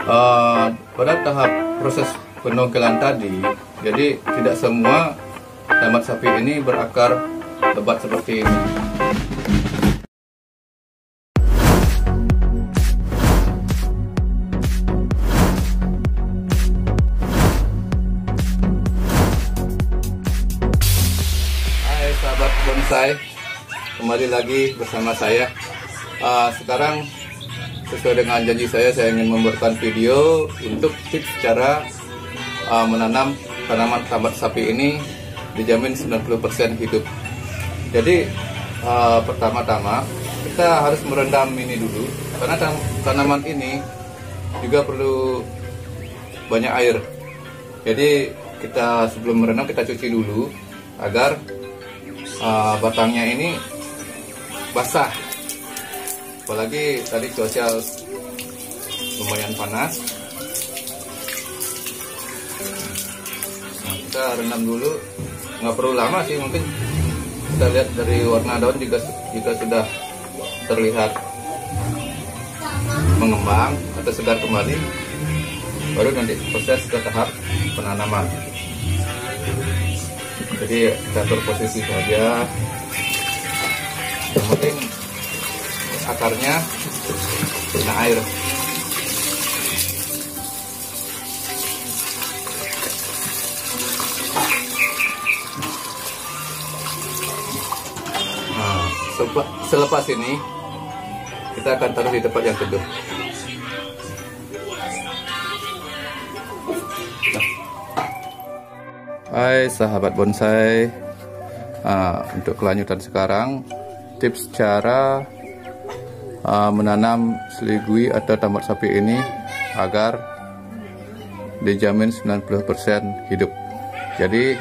Pada tahap proses pendongkelan tadi, jadi tidak semua tambat sapi ini berakar lebat seperti ini. Hai sahabat bonsai, kembali lagi bersama saya. Sekarang sesuai dengan janji saya ingin membuatkan video untuk tips cara menanam tanaman tambat sapi ini dijamin 90% hidup. Jadi pertama-tama kita harus merendam ini dulu, karena tanaman ini juga perlu banyak air. Jadi kita sebelum merendam kita cuci dulu agar batangnya ini basah. Apalagi tadi cuaca lumayan panas. Nah, kita rendam dulu, nggak perlu lama sih, mungkin kita lihat dari warna daun jika sudah terlihat mengembang atau segar kembali, baru nanti proses ke tahap penanaman. Jadi kita atur posisi saja, yang penting akarnya kena air. Nah, selepas ini kita akan taruh di tempat yang teduh. Hai sahabat bonsai, untuk kelanjutan sekarang tips cara menanam seligui atau tambat sapi ini agar dijamin 90% hidup. Jadi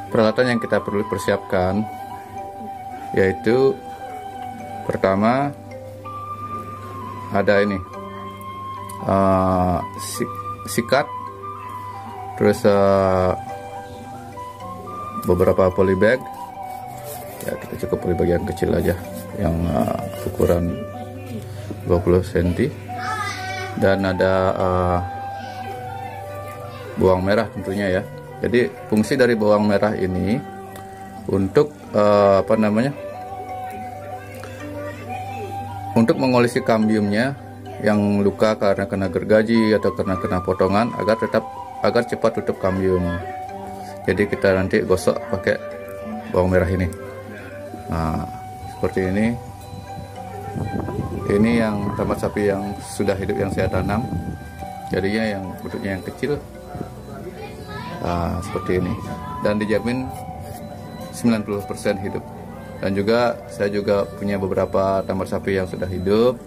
peralatan yang kita perlu persiapkan yaitu pertama ada ini sikat, terus beberapa polybag. Ya, kita cukup polybag yang kecil aja, yang ukuran 20 cm, dan ada bawang merah tentunya ya. Jadi fungsi dari bawang merah ini untuk untuk mengolesi kambiumnya yang luka karena kena gergaji atau karena kena potongan, agar cepat tutup kambium. Jadi kita nanti gosok pakai bawang merah ini. Nah, seperti ini. Ini yang tambat sapi yang sudah hidup yang saya tanam. Jadinya yang bentuknya yang kecil, seperti ini. Dan dijamin 90% hidup. Dan juga saya juga punya beberapa tambat sapi yang sudah hidup.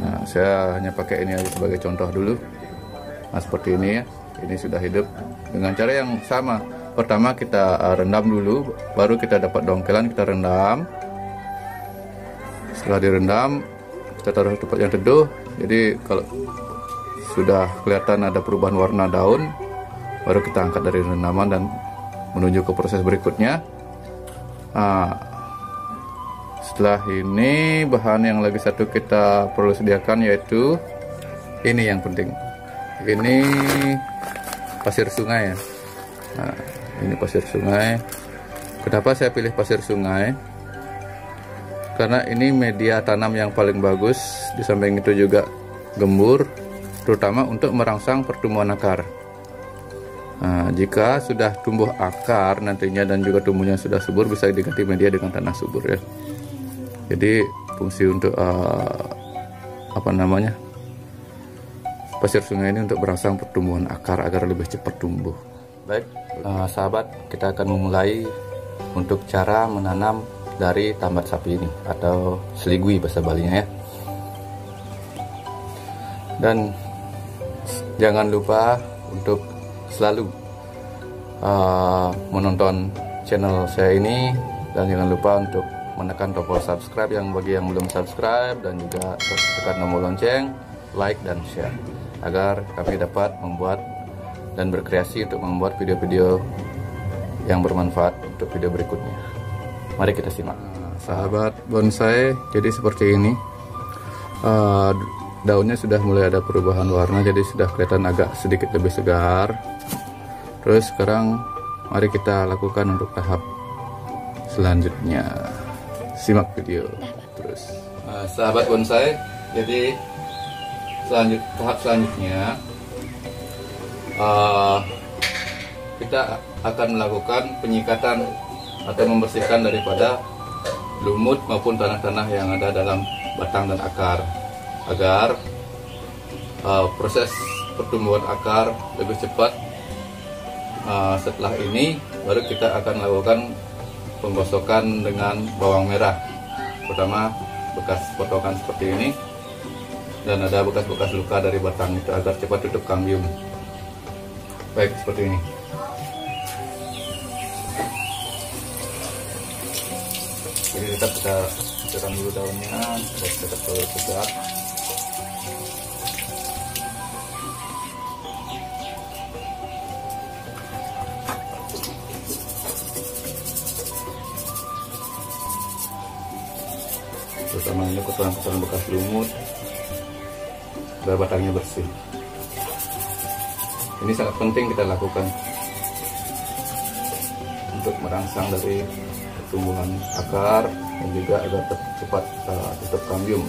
Nah, saya hanya pakai ini aja sebagai contoh dulu. Nah, seperti ini ya. Ini sudah hidup dengan cara yang sama. Pertama kita rendam dulu, baru kita dapat dongkelan, kita rendam. Setelah direndam, kita taruh di tempat yang teduh. Jadi kalau sudah kelihatan ada perubahan warna daun, baru kita angkat dari rendaman dan menuju ke proses berikutnya. Setelah ini, bahan yang lagi satu kita perlu sediakan yaitu ini yang penting. Ini pasir sungai ya. Nah, ini pasir sungai. Kenapa saya pilih pasir sungai? Karena ini media tanam yang paling bagus. Di samping itu juga gembur, terutama untuk merangsang pertumbuhan akar. Nah, jika sudah tumbuh akar nantinya dan juga tumbuhnya sudah subur, bisa diganti media dengan tanah subur ya. Jadi fungsi untuk pasir sungai ini untuk merangsang pertumbuhan akar agar lebih cepat tumbuh. Baik, sahabat, kita akan memulai untuk cara menanam dari tambat sapi ini atau seligui bahasa Balinya ya. Dan jangan lupa untuk selalu menonton channel saya ini, dan jangan lupa untuk menekan tombol subscribe yang bagi yang belum subscribe, dan juga tekan tombol lonceng, like dan share agar kami dapat membuat dan berkreasi untuk membuat video-video yang bermanfaat untuk video berikutnya. Mari kita simak. Sahabat bonsai, jadi seperti ini. daunnya sudah mulai ada perubahan warna, jadi sudah kelihatan agak sedikit lebih segar. Terus sekarang mari kita lakukan untuk tahap selanjutnya. Simak video terus. Sahabat bonsai, jadi tahap selanjutnya kita akan melakukan penyikatan atau membersihkan daripada lumut maupun tanah-tanah yang ada dalam batang dan akar, agar proses pertumbuhan akar lebih cepat. Setelah ini baru kita akan lakukan penggosokan dengan bawang merah. Pertama bekas potongan seperti ini, dan ada bekas-bekas luka dari batang itu agar cepat tutup kambium. Baik, seperti ini. Jadi tetap kita bersihkan dulu daunnya supaya tetap segar. Terutama ini kotoran-kotoran bekas lumut, agar batangnya bersih. Ini sangat penting kita lakukan untuk merangsang dari pertumbuhan akar dan juga agar cepat tutup kambium.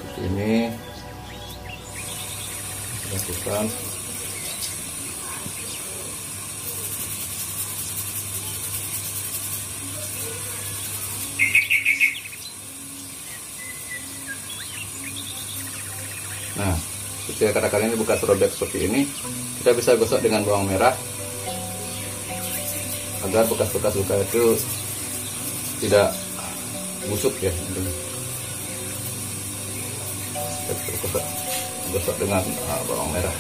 Seperti ini lakukan. Nah, ketika katakan ini bekas robek seperti ini, kita bisa gosok dengan bawang merah agar bekas-bekas luka itu tidak busuk ya. Kita gosok dengan bawang merah.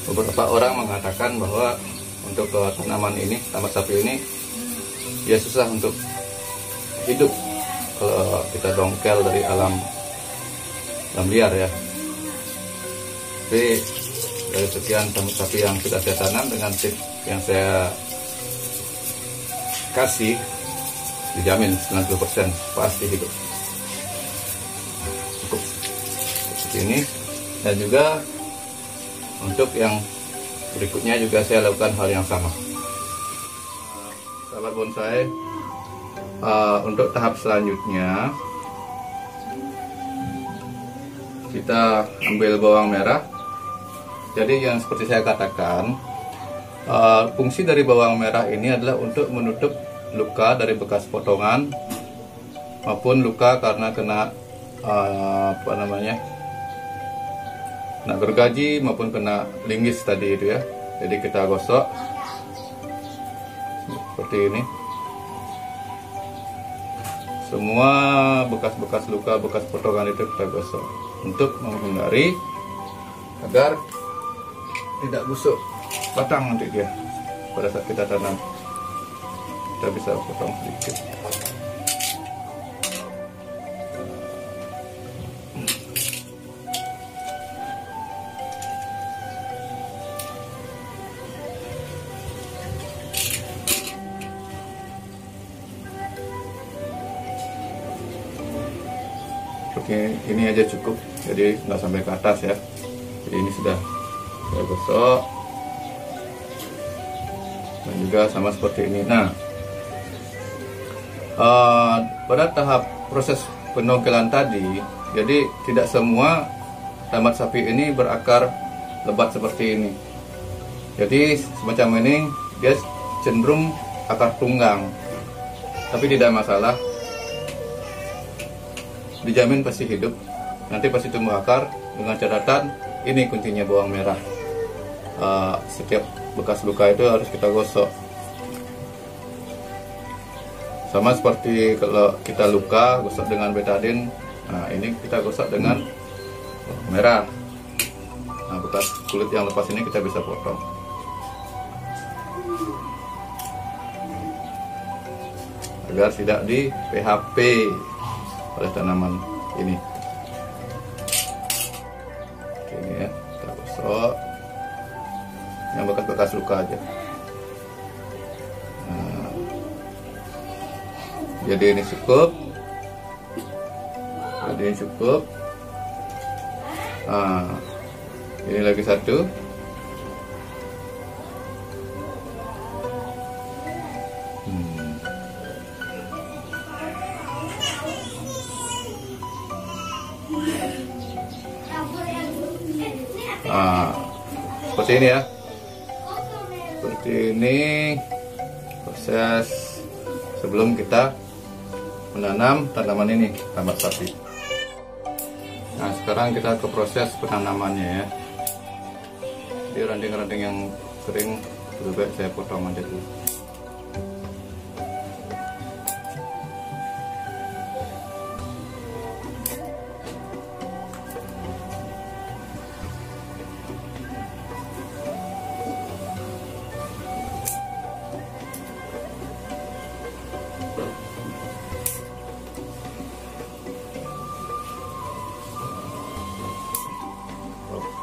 Beberapa orang mengatakan bahwa untuk tanaman ini, tamat sapi ini, ya susah untuk hidup kalau kita dongkel dari alam liar ya. Tapi dari sekian tamat sapi yang sudah saya tanam dengan tip yang saya kasih, dijamin 90% pasti hidup. Cukup seperti ini. Dan juga untuk yang berikutnya juga saya lakukan hal yang sama. Sahabat bonsai, untuk tahap selanjutnya kita ambil bawang merah. Jadi yang seperti saya katakan, fungsi dari bawang merah ini adalah untuk menutup luka dari bekas potongan maupun luka karena kena kena gergaji maupun kena linggis tadi itu ya. Jadi kita gosok seperti ini. Semua bekas-bekas luka, bekas potongan itu kita gosok untuk menghindari agar tidak busuk batang nanti dia pada saat kita tanam. Kita bisa potong sedikit. Oke, ini aja cukup, jadi nggak sampai ke atas ya. Jadi ini sudah saya gosok, dan juga sama seperti ini. Nah, pada tahap proses pendongkelan tadi, jadi tidak semua tamat sapi ini berakar lebat seperti ini. Jadi semacam ini dia cenderung akar tunggang, tapi tidak masalah. Dijamin pasti hidup, nanti pasti tumbuh akar, dengan catatan ini kuncinya bawang merah. Setiap bekas luka itu harus kita gosok. Sama seperti kalau kita luka, gosok dengan betadine. Nah, ini kita gosok dengan bawang merah. Nah, bekas kulit yang lepas ini kita bisa potong. agar tidak di PHP oleh tanaman ini. Ini ya, kita gosok yang bekas-bekas luka aja. Nah, jadi ini cukup. Jadi ini cukup. Nah, ini lagi satu. Nah, seperti ini ya. Seperti ini proses sebelum kita menanam tanaman ini, tambat sapi. Nah, sekarang kita ke proses penanamannya ya. Jadi ranting-ranting yang kering lebih baik saya potong aja dulu.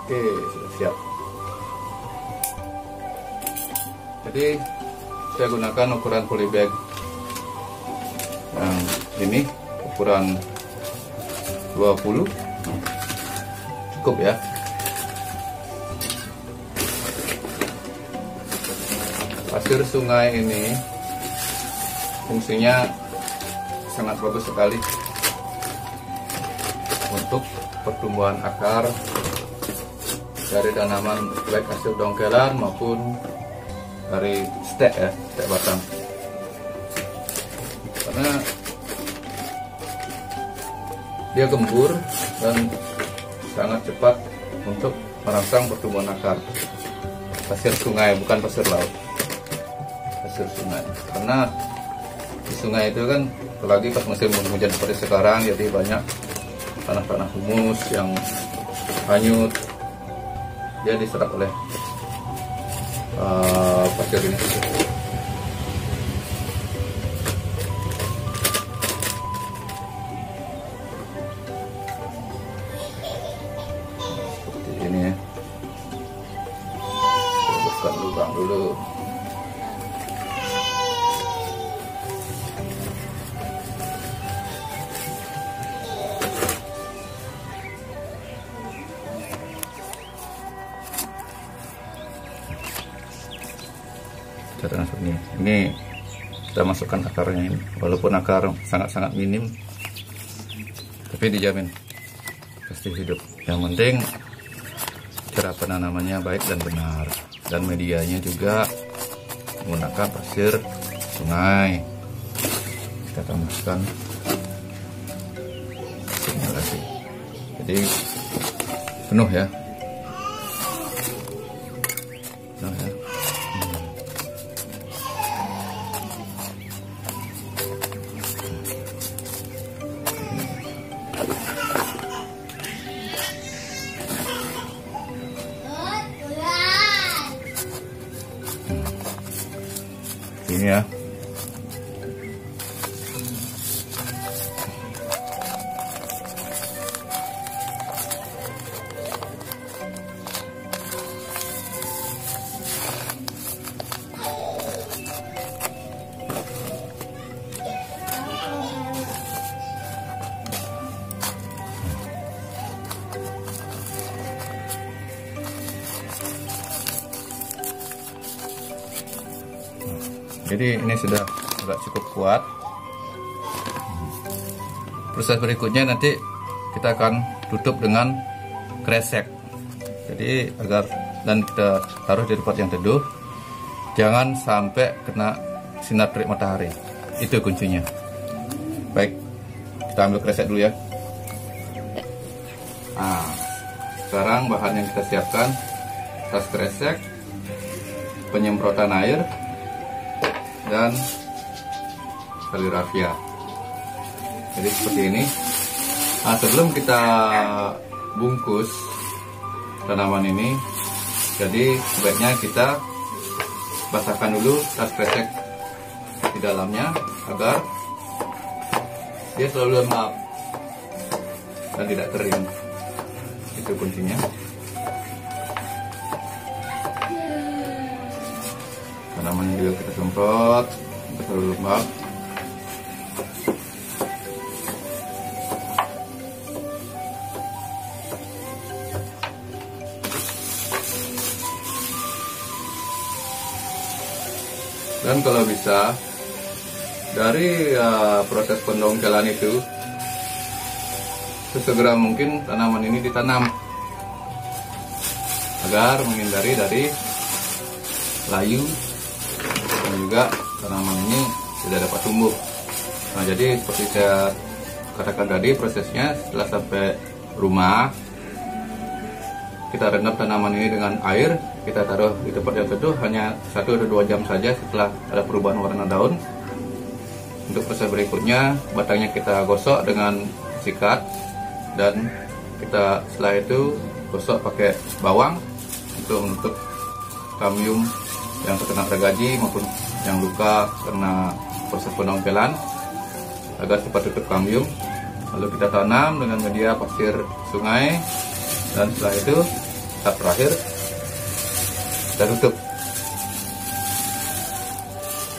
Oke, sudah siap. Jadi saya gunakan ukuran polybag yang ini, ukuran 20, cukup ya. Pasir sungai ini fungsinya sangat bagus sekali untuk pertumbuhan akar dari tanaman baik hasil dongkelan maupun dari stek ya, stek batang. Karena dia gembur dan sangat cepat untuk merangsang pertumbuhan akar. Pasir sungai, bukan pasir laut. Pasir sungai. Karena di sungai itu kan, apalagi pas musim hujan seperti sekarang, jadi banyak tanah-tanah humus yang hanyut. Dia diserap oleh pasir ini. Seperti ini ya. Buka lubang dulu. Ini kita masukkan akarnya ini, walaupun akar sangat-sangat minim, tapi dijamin pasti hidup. Yang penting cara penanamannya baik dan benar, dan medianya juga menggunakan pasir sungai. Kita tambahkan lagi, jadi penuh ya. Ini ya. Jadi ini sudah cukup kuat. Proses berikutnya nanti kita akan tutup dengan kresek. Jadi agar, dan kita taruh di tempat yang teduh, jangan sampai kena sinar terik matahari. Itu kuncinya. Baik, kita ambil kresek dulu ya. Nah, sekarang bahan yang kita siapkan: tas kresek, penyemprotan air, dan tali rafia. Jadi seperti ini. Nah, sebelum kita bungkus tanaman ini, jadi sebaiknya kita basahkan dulu tas kresek di dalamnya agar dia selalu lembab dan tidak kering. Itu kuncinya. Tanaman juga kita semprot untuk selalu lembab. Dan kalau bisa dari proses pendongkelan itu sesegera mungkin tanaman ini ditanam agar menghindari dari layu dan juga tanaman ini tidak dapat tumbuh. Nah, jadi seperti saya katakan tadi, prosesnya setelah sampai rumah kita rendam tanaman ini dengan air, kita taruh di tempat yang teduh hanya 1 atau 2 jam saja setelah ada perubahan warna daun. Untuk proses berikutnya, batangnya kita gosok dengan sikat dan kita setelah itu gosok pakai bawang untuk menutup kamium yang terkena gergaji maupun yang luka karena proses pendongkelan agar cepat tutup kamium. Lalu kita tanam dengan media pasir sungai dan setelah itu tahap terakhir kita tutup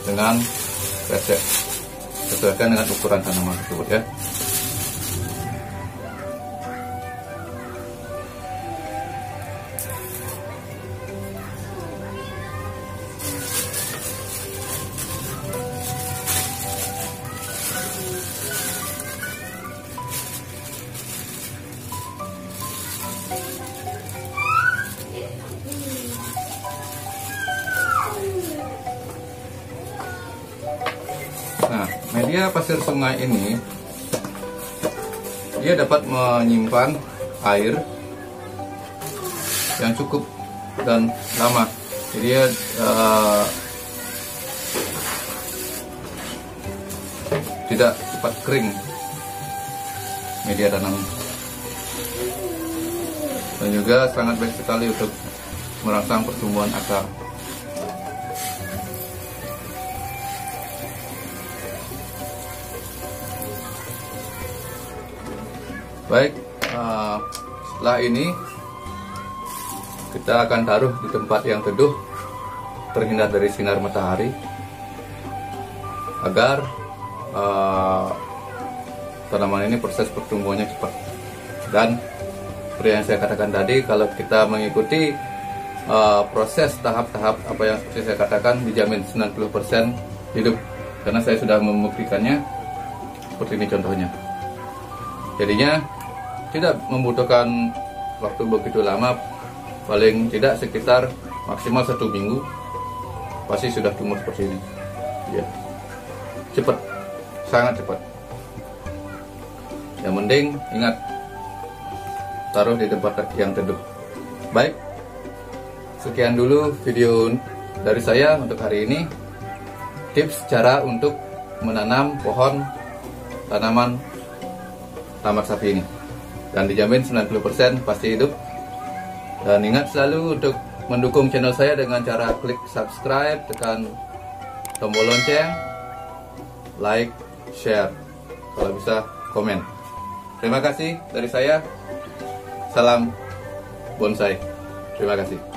dengan resep sesuaikan dengan ukuran tanaman tersebut ya. Nah, media pasir sungai ini dia dapat menyimpan air yang cukup dan lama. Jadi dia tidak cepat kering media tanam, dan juga sangat baik sekali untuk merangsang pertumbuhan akar. Baik, setelah ini kita akan taruh di tempat yang teduh, terhindar dari sinar matahari, agar tanaman ini proses pertumbuhannya cepat. Dan seperti yang saya katakan tadi, kalau kita mengikuti proses tahap-tahap apa yang seperti saya katakan, dijamin 90% hidup, karena saya sudah membuktikannya seperti ini contohnya. Jadinya tidak membutuhkan waktu begitu lama, paling tidak sekitar maksimal 1 minggu pasti sudah tumbuh seperti ini ya. Cepat, sangat cepat. Yang penting ingat, taruh di tempat yang teduh. Baik, sekian dulu video dari saya untuk hari ini, tips cara untuk menanam pohon tanaman tamak sapi ini, dan dijamin 90% pasti hidup. Dan ingat selalu untuk mendukung channel saya dengan cara klik subscribe, tekan tombol lonceng, like, share, kalau bisa komen. Terima kasih dari saya, salam bonsai, terima kasih.